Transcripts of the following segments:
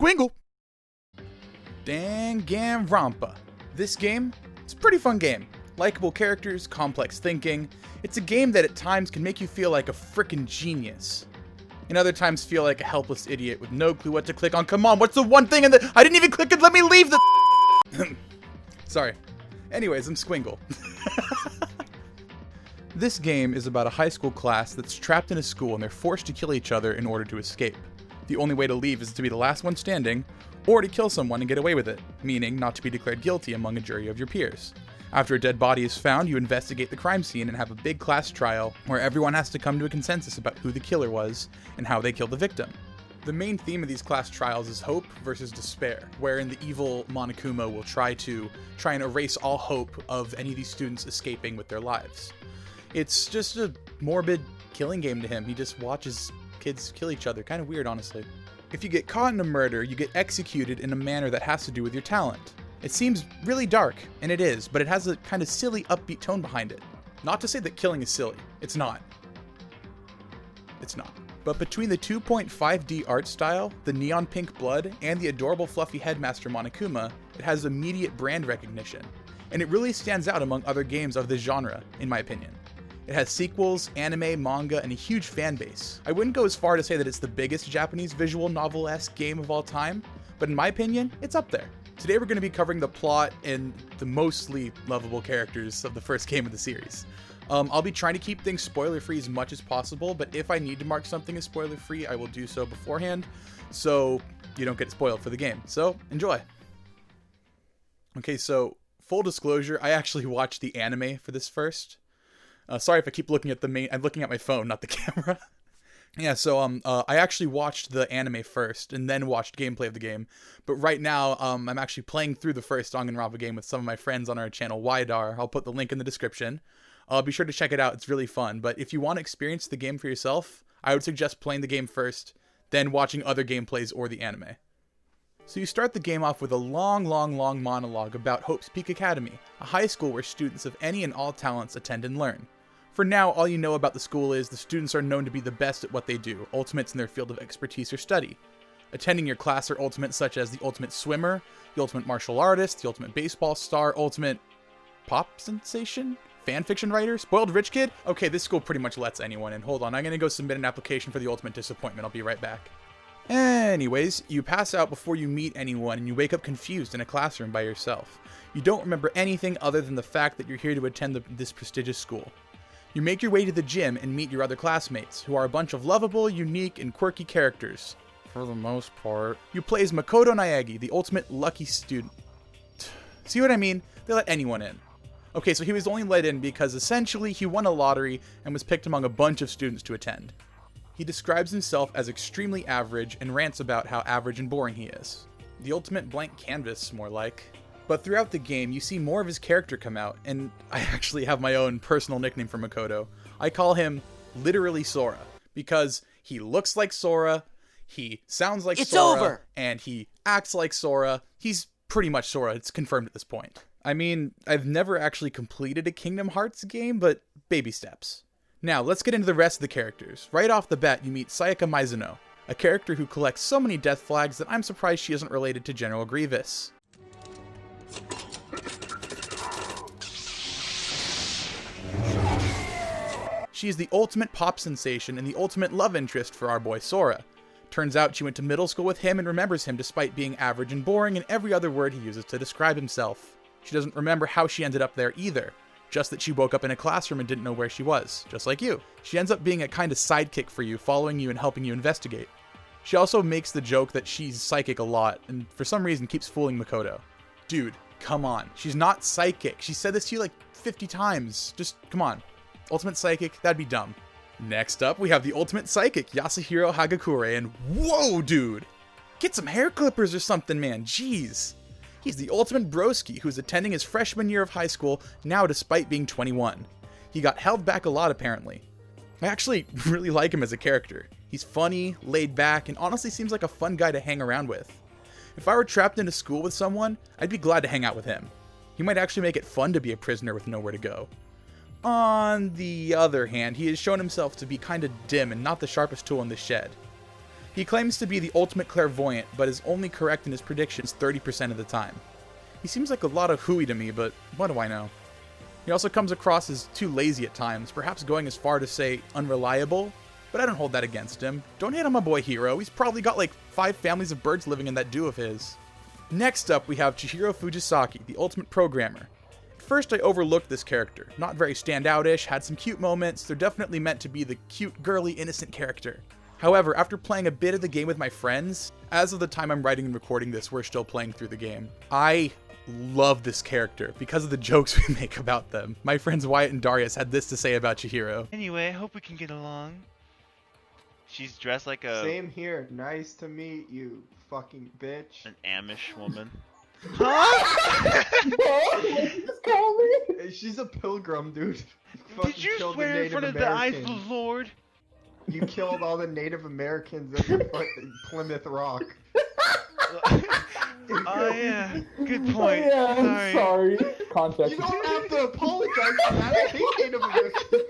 Squingle! Danganronpa. This game, it's a pretty fun game. Likeable characters, complex thinking. It's a game that at times can make you feel like a frickin' genius. And other times feel like a helpless idiot with no clue what to click on. Come on, what's the one thing in the— I didn't even click it, let me leave the— Sorry. Anyways, I'm Squingle. This game is about a high school class that's trapped in a school and they're forced to kill each other in order to escape. The only way to leave is to be the last one standing, or to kill someone and get away with it, meaning not to be declared guilty among a jury of your peers. After a dead body is found, you investigate the crime scene and have a big class trial where everyone has to come to a consensus about who the killer was and how they killed the victim. The main theme of these class trials is hope versus despair, wherein the evil Monokuma will try and erase all hope of any of these students escaping with their lives. It's just a morbid killing game to him. He just watches kids kill each other. Kind of weird, honestly. If you get caught in a murder, you get executed in a manner that has to do with your talent. It seems really dark, and it is, but it has a kind of silly, upbeat tone behind it. Not to say that killing is silly. It's not. It's not. But between the 2.5D art style, the neon pink blood, and the adorable fluffy headmaster Monokuma, it has immediate brand recognition. And it really stands out among other games of this genre, in my opinion. It has sequels, anime, manga, and a huge fan base. I wouldn't go as far to say that it's the biggest Japanese visual novel-esque game of all time, but in my opinion, it's up there. Today we're going to be covering the plot and the mostly lovable characters of the first game of the series. I'll be trying to keep things spoiler-free as much as possible, but if I need to mark something as spoiler-free, I will do so beforehand, so you don't get spoiled for the game. So, enjoy! Okay, so, full disclosure, I actually watched the anime for this first. Sorry if I keep looking at I'm looking at my phone, not the camera. Yeah, so I actually watched the anime first, and then watched gameplay of the game. But right now, I'm actually playing through the first Danganronpa game with some of my friends on our channel, Wydar. I'll put the link in the description. Be sure to check it out, it's really fun. But if you want to experience the game for yourself, I would suggest playing the game first, then watching other gameplays or the anime. So you start the game off with a long monologue about Hope's Peak Academy, a high school where students of any and all talents attend and learn. For now, all you know about the school is the students are known to be the best at what they do, ultimates in their field of expertise or study. Attending your class are ultimates such as the ultimate swimmer, the ultimate martial artist, the ultimate baseball star, ultimate pop sensation? Fanfiction writer? Spoiled rich kid? Okay, this school pretty much lets anyone in. Hold on, I'm gonna go submit an application for the ultimate disappointment. I'll be right back. Anyways, you pass out before you meet anyone and you wake up confused in a classroom by yourself. You don't remember anything other than the fact that you're here to attend this prestigious school. You make your way to the gym and meet your other classmates, who are a bunch of lovable, unique, and quirky characters. For the most part. You play as Makoto Naegi, the ultimate lucky student. See what I mean? They let anyone in. Okay, so he was only let in because essentially he won a lottery and was picked among a bunch of students to attend. He describes himself as extremely average and rants about how average and boring he is. The ultimate blank canvas, more like. But throughout the game, you see more of his character come out, and I actually have my own personal nickname for Makoto. I call him literally Sora, because he looks like Sora, he sounds like Sora, and he acts like Sora. He's pretty much Sora, it's confirmed at this point. I mean, I've never actually completed a Kingdom Hearts game, but baby steps. Now, let's get into the rest of the characters. Right off the bat, you meet Sayaka Mizuno, a character who collects so many death flags that I'm surprised she isn't related to General Grievous. She is the ultimate pop sensation and the ultimate love interest for our boy Sora. Turns out she went to middle school with him and remembers him despite being average and boring in every other word he uses to describe himself. She doesn't remember how she ended up there either, just that she woke up in a classroom and didn't know where she was, just like you. She ends up being a kind of sidekick for you, following you and helping you investigate. She also makes the joke that she's psychic a lot, and for some reason keeps fooling Makoto. Dude, come on. She's not psychic. She said this to you like 50 times. Just, come on. Ultimate psychic? That'd be dumb. Next up, we have the ultimate psychic, Yasuhiro Hagakure, and whoa, dude! Get some hair clippers or something, man. Jeez. He's the ultimate broski who's attending his freshman year of high school now despite being 21. He got held back a lot, apparently. I actually really like him as a character. He's funny, laid back, and honestly seems like a fun guy to hang around with. If I were trapped in a school with someone, I'd be glad to hang out with him. He might actually make it fun to be a prisoner with nowhere to go. On the other hand, he has shown himself to be kinda dim and not the sharpest tool in the shed. He claims to be the ultimate clairvoyant, but is only correct in his predictions 30% of the time. He seems like a lot of hooey to me, but what do I know? He also comes across as too lazy at times, perhaps going as far to say unreliable, but I don't hold that against him. Don't hate on my boy Hiro, he's probably got like 5 families of birds living in that dew of his. Next up we have Chihiro Fujisaki, the ultimate programmer. At first I overlooked this character, not very standout-ish, had some cute moments, they're definitely meant to be the cute, girly, innocent character. However, after playing a bit of the game with my friends, as of the time I'm writing and recording this, we're still playing through the game, I love this character because of the jokes we make about them. My friends Wyatt and Darius had this to say about Chihiro. Anyway, I hope we can get along. She's dressed like a... Same here. Nice to meet you, fucking bitch. an Amish woman. Huh? She's a pilgrim, dude. Did you swear in front of the eyes of the Lord? You killed all the Native Americans at the Plymouth Rock. Oh yeah, good point. Yeah, I'm sorry. Context. You don't have to apologize for that. I hate Native Americans.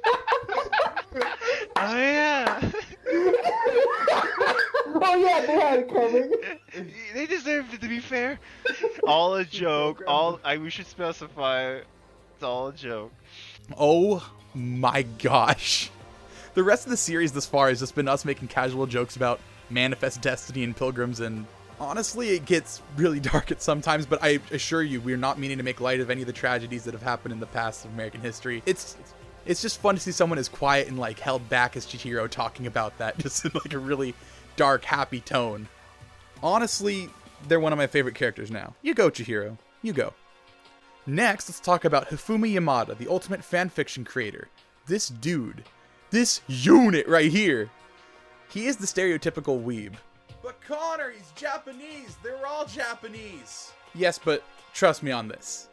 Oh yeah. Oh yeah, they had it coming. They deserved it, to be fair. All a joke. We should specify. It's all a joke. Oh my gosh. The rest of the series this far has just been us making casual jokes about Manifest Destiny and pilgrims, and honestly it gets really dark at sometimes, but I assure you we're not meaning to make light of any of the tragedies that have happened in the past of American history. It's just fun to see someone as quiet and like held back as Chihiro talking about that, just in like a really dark, happy tone. Honestly, they're one of my favorite characters now. You go, Chihiro. You go. Next, let's talk about Hifumi Yamada, the ultimate fanfiction creator. This dude. This unit right here. He is the stereotypical weeb. But Connor, he's Japanese. They're all Japanese. Yes, but trust me on this.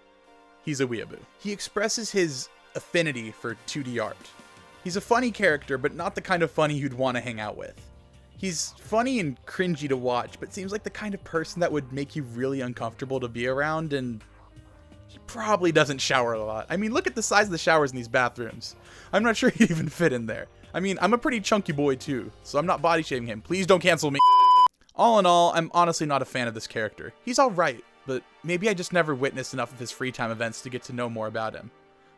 He's a weeaboo. He expresses his affinity for 2D art. He's a funny character, but not the kind of funny you'd want to hang out with. He's funny and cringy to watch, but seems like the kind of person that would make you really uncomfortable to be around, and he probably doesn't shower a lot. I mean, look at the size of the showers in these bathrooms. I'm not sure he'd even fit in there. I mean, I'm a pretty chunky boy too, so I'm not body shaming him. Please don't cancel me. All in all, I'm honestly not a fan of this character. He's alright, but maybe I just never witnessed enough of his free time events to get to know more about him.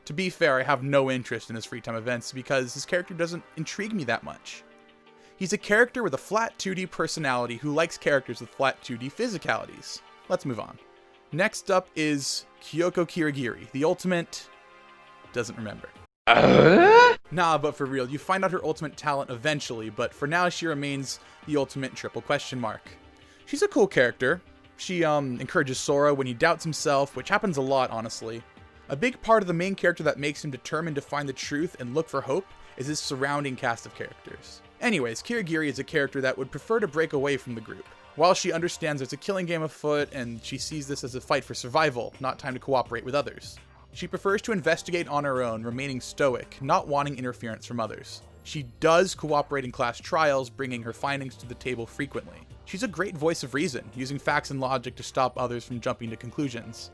To be fair, I have no interest in his free time events because his character doesn't intrigue me that much. He's a character with a flat 2D personality who likes characters with flat 2D physicalities. Let's move on. Next up is Kyoko Kirigiri, the ultimate... doesn't remember. Nah, but for real, you find out her ultimate talent eventually, but for now she remains the ultimate triple question mark. She's a cool character. She encourages Sora when he doubts himself, which happens a lot, honestly. A big part of the main character that makes him determined to find the truth and look for hope is his surrounding cast of characters. Anyways, Kirigiri is a character that would prefer to break away from the group. While she understands there's a killing game afoot, and she sees this as a fight for survival, not time to cooperate with others. She prefers to investigate on her own, remaining stoic, not wanting interference from others. She does cooperate in class trials, bringing her findings to the table frequently. She's a great voice of reason, using facts and logic to stop others from jumping to conclusions.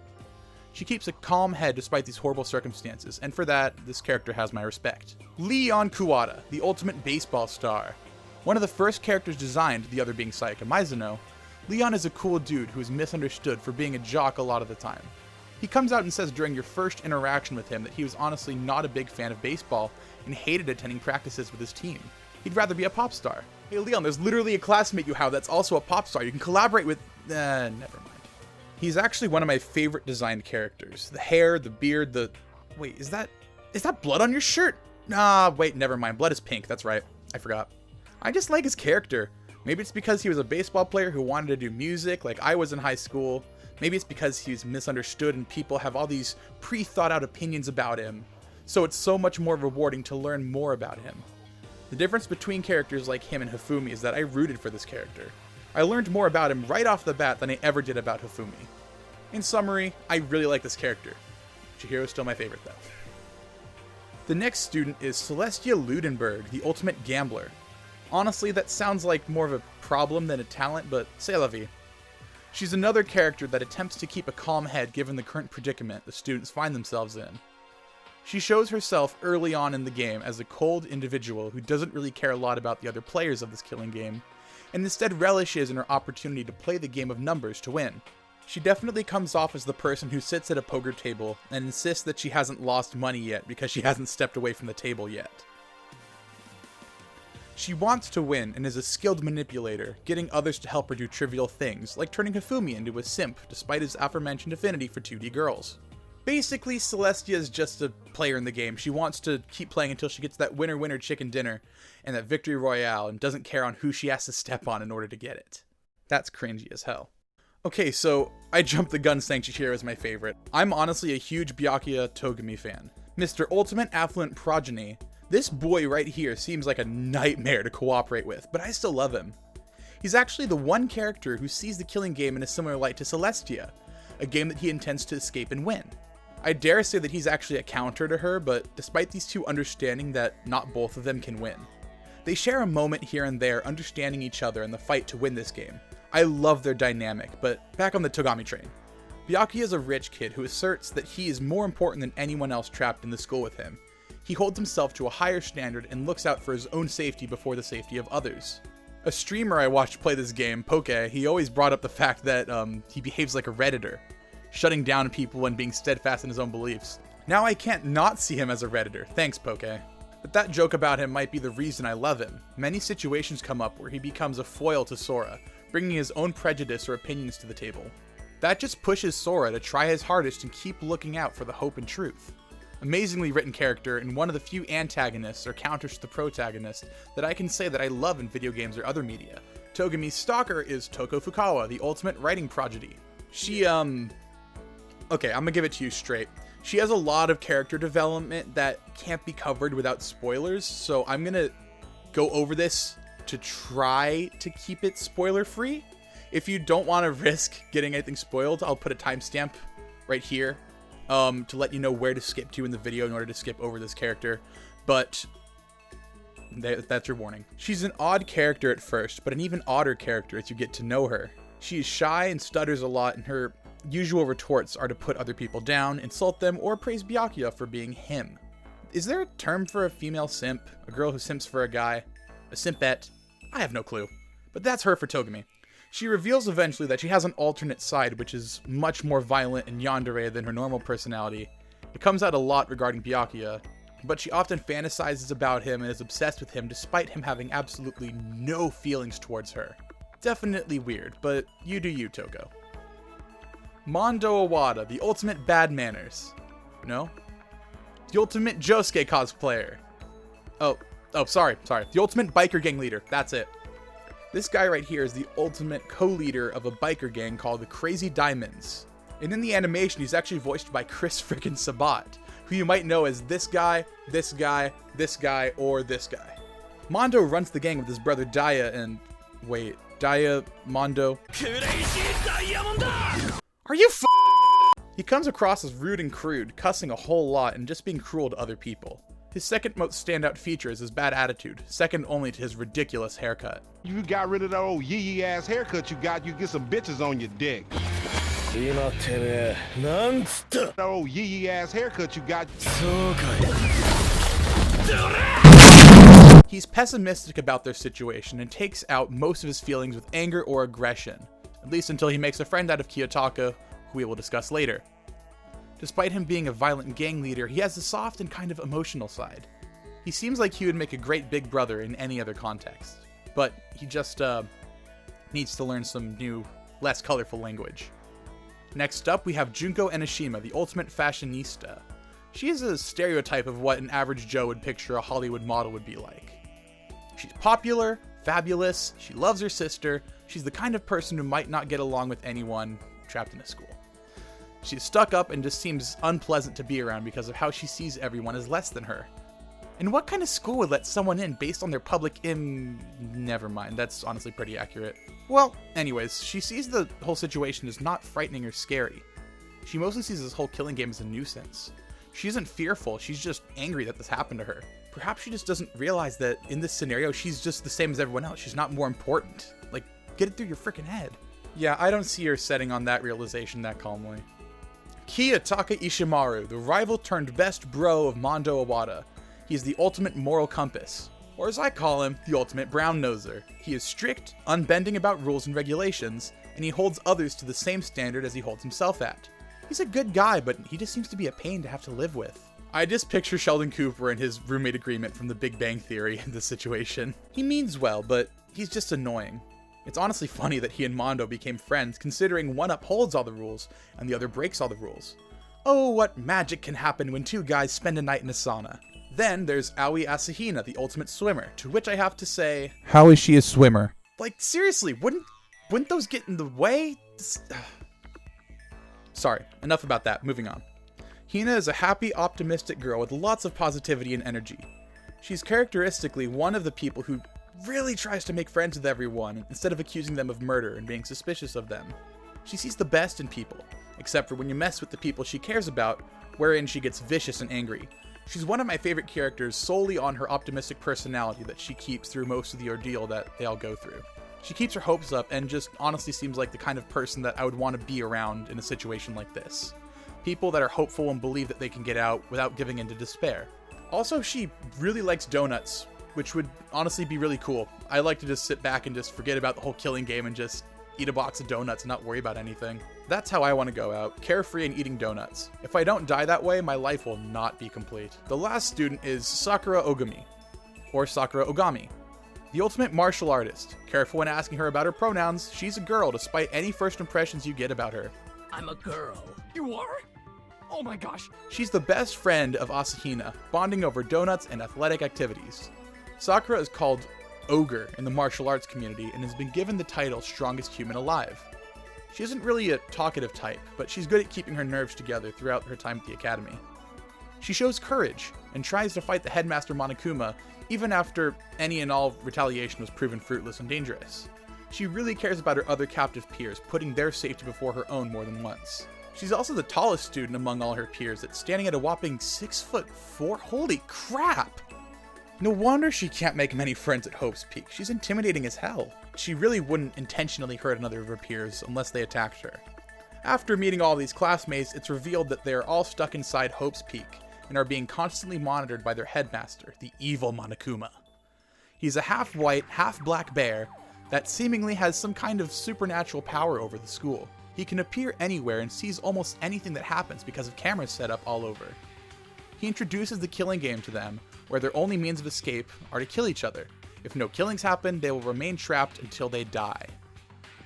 She keeps a calm head despite these horrible circumstances, and for that, this character has my respect. Leon Kuwata, the ultimate baseball star. One of the first characters designed, the other being Sayaka Mizuno, Leon is a cool dude who is misunderstood for being a jock a lot of the time. He comes out and says during your first interaction with him that he was honestly not a big fan of baseball and hated attending practices with his team. He'd rather be a pop star. Hey Leon, there's literally a classmate you have that's also a pop star. You can collaborate with... never mind. He's actually one of my favorite designed characters. The hair, the beard, the... Wait, is that blood on your shirt? Nah, wait, never mind. Blood is pink, that's right. I forgot. I just like his character. Maybe it's because he was a baseball player who wanted to do music like I was in high school. Maybe it's because he's misunderstood and people have all these pre-thought out opinions about him. So it's so much more rewarding to learn more about him. The difference between characters like him and Hifumi is that I rooted for this character. I learned more about him right off the bat than I ever did about Hifumi. In summary, I really like this character. Chihiro's still my favorite though. The next student is Celestia Ludenberg, the ultimate gambler. Honestly, that sounds like more of a problem than a talent, but c'est la vie. She's another character that attempts to keep a calm head given the current predicament the students find themselves in. She shows herself early on in the game as a cold individual who doesn't really care a lot about the other players of this killing game, and instead relishes in her opportunity to play the game of numbers to win. She definitely comes off as the person who sits at a poker table and insists that she hasn't lost money yet because she hasn't stepped away from the table yet. She wants to win and is a skilled manipulator, getting others to help her do trivial things, like turning Hifumi into a simp despite his aforementioned affinity for 2D girls. Basically, Celestia is just a player in the game. She wants to keep playing until she gets that winner-winner chicken dinner and that victory royale and doesn't care on who she has to step on in order to get it. That's cringy as hell. Okay, so I jumped the gun saying Chihiro is my favorite. I'm honestly a huge Byakuya Togami fan. Mr. Ultimate Affluent Progeny, this boy right here seems like a nightmare to cooperate with, but I still love him. He's actually the one character who sees the killing game in a similar light to Celestia, a game that he intends to escape and win. I dare say that he's actually a counter to her, but despite these two understanding that not both of them can win. They share a moment here and there understanding each other in the fight to win this game. I love their dynamic, but back on the Togami train. Byakuya is a rich kid who asserts that he is more important than anyone else trapped in the school with him. He holds himself to a higher standard and looks out for his own safety before the safety of others. A streamer I watched play this game, Poke, he always brought up the fact that he behaves like a Redditor, shutting down people and being steadfast in his own beliefs. Now I can't not see him as a Redditor, thanks Poke. But that joke about him might be the reason I love him. Many situations come up where he becomes a foil to Sora, bringing his own prejudice or opinions to the table. That just pushes Sora to try his hardest and keep looking out for the hope and truth. Amazingly written character and one of the few antagonists or counters to the protagonist that I can say that I love in video games or other media. Togami's stalker is Toko Fukawa, the ultimate writing prodigy. She, okay, I'm gonna give it to you straight. She has a lot of character development that can't be covered without spoilers, so I'm gonna go over this to try to keep it spoiler free. If you don't want to risk getting anything spoiled, I'll put a timestamp right here to let you know where to skip to in the video in order to skip over this character, but that's your warning. She's an odd character at first, but an even odder character as you get to know her. She is shy and stutters a lot, and her usual retorts are to put other people down, insult them, or praise Byakuya for being him. Is there a term for a female simp? A girl who simps for a guy? A simpette? I have no clue. But that's her for Togami. She reveals eventually that she has an alternate side, which is much more violent and yandere than her normal personality. It comes out a lot regarding Byakuya, but she often fantasizes about him and is obsessed with him despite him having absolutely no feelings towards her. Definitely weird, but you do you, Toko. Mondo Owada, the ultimate bad manners. No? The ultimate Josuke cosplayer. Oh, sorry. The ultimate biker gang leader. That's it. This guy right here is the ultimate co-leader of a biker gang called the Crazy Diamonds. And in the animation, he's actually voiced by Chris frickin' Sabat, who you might know as this guy, this guy, this guy, or this guy. Mondo runs the gang with his brother Daya and... wait, Daya, Mondo... Are you He comes across as rude and crude, cussing a whole lot and just being cruel to other people. His second most standout feature is his bad attitude, second only to his ridiculous haircut. You got rid of that old yee ass haircut you get some bitches on your dick. That old yee ass haircut you got. He's pessimistic about their situation and takes out most of his feelings with anger or aggression, at least until he makes a friend out of Kiyotaka, who we will discuss later. Despite him being a violent gang leader, he has a soft and kind of emotional side. He seems like he would make a great big brother in any other context, but he just needs to learn some new, less colorful language. Next up, we have Junko Enoshima, the ultimate fashionista. She is a stereotype of what an average Joe would picture a Hollywood model would be like. She's popular, fabulous, she loves her sister, she's the kind of person who might not get along with anyone trapped in a school. She's stuck up and just seems unpleasant to be around because of how she sees everyone as less than her. And what kind of school would let someone in based on their public never mind, that's honestly pretty accurate. Well, anyways, she sees the whole situation as not frightening or scary. She mostly sees this whole killing game as a nuisance. She isn't fearful, she's just angry that this happened to her. Perhaps she just doesn't realize that in this scenario, she's just the same as everyone else. She's not more important. Like, get it through your freaking head. Yeah, I don't see her setting on that realization that calmly. Kiyotaka Ishimaru, the rival turned best bro of Mondo Owada. He's the ultimate moral compass. or as I call him, the ultimate brown-noser. He is strict, unbending about rules and regulations, and he holds others to the same standard as he holds himself at. He's a good guy, but he just seems to be a pain to have to live with. I just picture Sheldon Cooper and his roommate agreement from The Big Bang Theory in this situation. He means well, but he's just annoying. It's honestly funny that he and Mondo became friends, considering one upholds all the rules and the other breaks all the rules. Oh, what magic can happen when two guys spend a night in a sauna. Then there's Aoi Asahina, the ultimate swimmer, to which I have to say, how is she a swimmer? Like, seriously, wouldn't those get in the way? Sorry, enough about that, moving on. Hina is a happy, optimistic girl with lots of positivity and energy. She's characteristically one of the people who really tries to make friends with everyone instead of accusing them of murder and being suspicious of them. She sees the best in people, except for when you mess with the people she cares about, wherein she gets vicious and angry. She's one of my favorite characters solely on her optimistic personality that she keeps through most of the ordeal that they all go through. She keeps her hopes up and just honestly seems like the kind of person that I would want to be around in a situation like this. People that are hopeful and believe that they can get out without giving in to despair. Also, she really likes donuts, which would honestly be really cool. I like to just sit back and just forget about the whole killing game and just eat a box of donuts and not worry about anything. That's how I want to go out, carefree and eating donuts. If I don't die that way, my life will not be complete. The last student is Sakura Ogami, or Sakura Ogami, the ultimate martial artist. Careful when asking her about her pronouns, she's a girl despite any first impressions you get about her. I'm a girl. You are? Oh my gosh. She's the best friend of Asahina, bonding over donuts and athletic activities. Sakura is called Ogre in the martial arts community and has been given the title Strongest Human Alive. She isn't really a talkative type, but she's good at keeping her nerves together throughout her time at the academy. She shows courage and tries to fight the headmaster Monokuma even after any and all retaliation was proven fruitless and dangerous. She really cares about her other captive peers, putting their safety before her own more than once. She's also the tallest student among all her peers that's standing at a whopping 6'4". Holy crap! No wonder she can't make many friends at Hope's Peak. She's intimidating as hell. She really wouldn't intentionally hurt another of her peers unless they attacked her. After meeting all these classmates, it's revealed that they are all stuck inside Hope's Peak and are being constantly monitored by their headmaster, the evil Monokuma. He's a half-white, half-black bear that seemingly has some kind of supernatural power over the school. He can appear anywhere and sees almost anything that happens because of cameras set up all over. He introduces the killing game to them, where their only means of escape are to kill each other. If no killings happen, they will remain trapped until they die.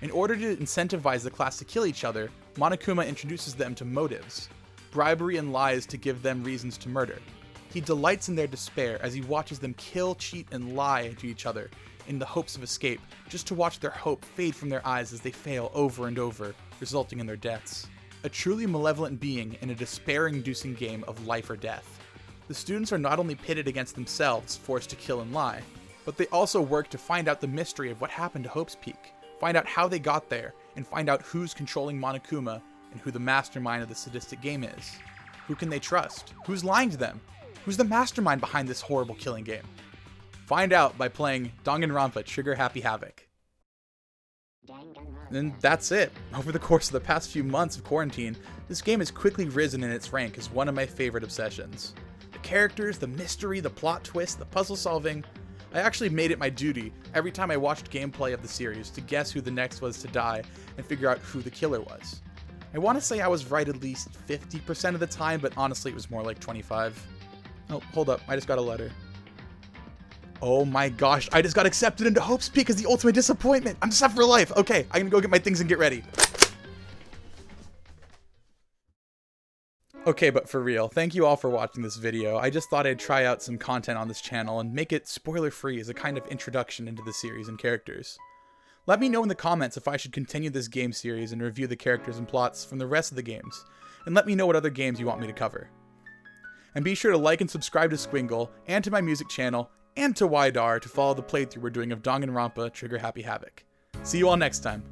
In order to incentivize the class to kill each other, Monokuma introduces them to motives, bribery and lies to give them reasons to murder. He delights in their despair as he watches them kill, cheat, and lie to each other in the hopes of escape, just to watch their hope fade from their eyes as they fail over and over, resulting in their deaths. A truly malevolent being in a despair-inducing game of life or death. The students are not only pitted against themselves, forced to kill and lie, but they also work to find out the mystery of what happened to Hope's Peak, find out how they got there, and find out who's controlling Monokuma and who the mastermind of the sadistic game is. Who can they trust? Who's lying to them? Who's the mastermind behind this horrible killing game? Find out by playing Danganronpa Trigger Happy Havoc. And that's it. Over the course of the past few months of quarantine, this game has quickly risen in its rank as one of my favorite obsessions. The characters, the mystery, the plot twist, the puzzle solving. I actually made it my duty every time I watched gameplay of the series to guess who the next was to die and figure out who the killer was. I want to say I was right at least 50% of the time, but honestly it was more like 25. Oh, hold up, I just got a letter. Oh my gosh, I just got accepted into Hope's Peak as the ultimate disappointment. I'm set for life. Okay, I can go get my things and get ready. Okay, but for real, thank you all for watching this video. I just thought I'd try out some content on this channel and make it spoiler-free as a kind of introduction into the series and characters. Let me know in the comments if I should continue this game series and review the characters and plots from the rest of the games, and let me know what other games you want me to cover. And be sure to like and subscribe to Squingle, and to my music channel, and to Wydar to follow the playthrough we're doing of Danganronpa Trigger Happy Havoc. See you all next time.